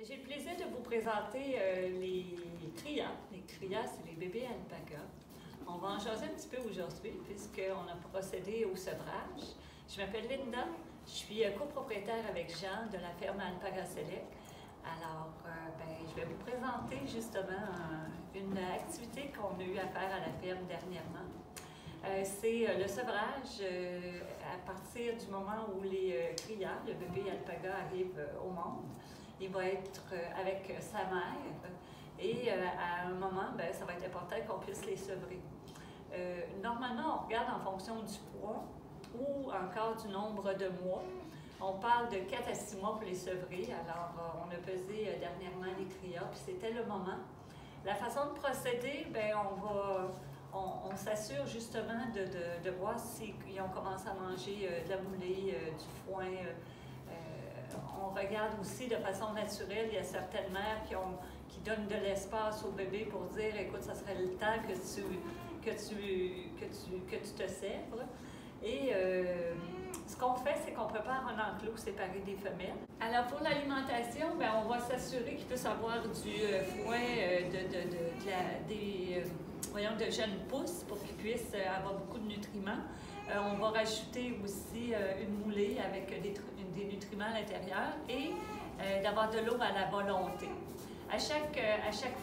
J'ai le plaisir de vous présenter les crias. Les crias, c'est les bébés alpagas. On va en jaser un petit peu aujourd'hui puisqu'on a procédé au sevrage. Je m'appelle Linda, je suis copropriétaire avec Jean de la ferme Alpaga Select. Alors, je vais vous présenter justement une activité qu'on a eu à faire à la ferme dernièrement. C'est le sevrage à partir du moment où les crias, le bébé alpaga, arrive au monde. Il va être avec sa mère et à un moment, ça va être important qu'on puisse les sevrer. Normalement, on regarde en fonction du poids ou encore du nombre de mois. On parle de 4 à 6 mois pour les sevrer. Alors, on a pesé dernièrement les crias, puis c'était le moment. La façon de procéder, on s'assure justement de voir s'ils ont commencé à manger de la moulée, du foin. On regarde aussi de façon naturelle, il y a certaines mères qui donnent de l'espace au bébé pour dire, écoute, ça serait le temps que tu te sèvres. Et ce qu'on fait, c'est qu'on prépare un enclos séparé des femelles. Alors pour l'alimentation, on va s'assurer qu'ils puissent avoir du foin de jeunes pousses pour qu'ils puissent avoir beaucoup de nutriments. On va rajouter aussi une moulée avec des nutriments à l'intérieur et d'avoir de l'eau à la volonté. À chaque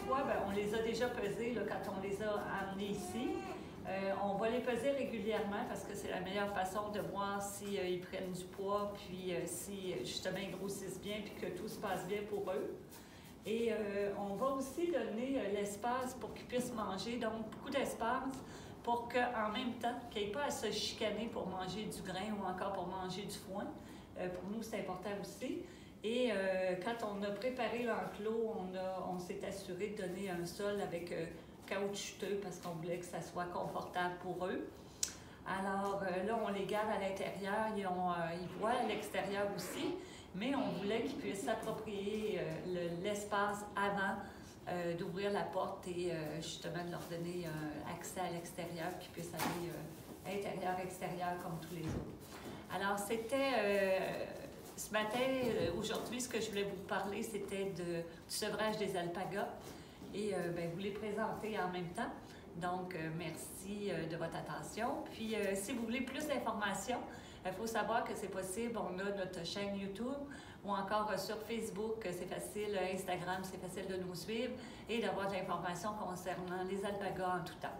fois, on les a déjà pesés là, quand on les a amenés ici. On va les peser régulièrement parce que c'est la meilleure façon de voir s'ils prennent du poids, puis si justement ils grossissent bien, puis que tout se passe bien pour eux. Et on va aussi donner l'espace pour qu'ils puissent manger, donc beaucoup d'espace pour qu'en même temps, qu'ils n'aient pas à se chicaner pour manger du grain ou encore pour manger du foin. Pour nous, c'est important aussi. Et quand on a préparé l'enclos, on s'est assuré de donner un sol avec caoutchouteux parce qu'on voulait que ça soit confortable pour eux. Alors là, on les garde à l'intérieur, ils voient à l'extérieur aussi, mais on voulait qu'ils puissent s'approprier l'espace avant d'ouvrir la porte et justement de leur donner accès à l'extérieur, qu'ils puissent aller intérieur-extérieur comme tous les autres. Alors c'était ce matin, aujourd'hui, ce que je voulais vous parler, c'était du sevrage des alpagas et vous les présenter en même temps. Donc, merci de votre attention. Puis, si vous voulez plus d'informations, il faut savoir que c'est possible. On a notre chaîne YouTube ou encore sur Facebook, c'est facile. Instagram, c'est facile de nous suivre et d'avoir de l'information concernant les alpagas en tout temps.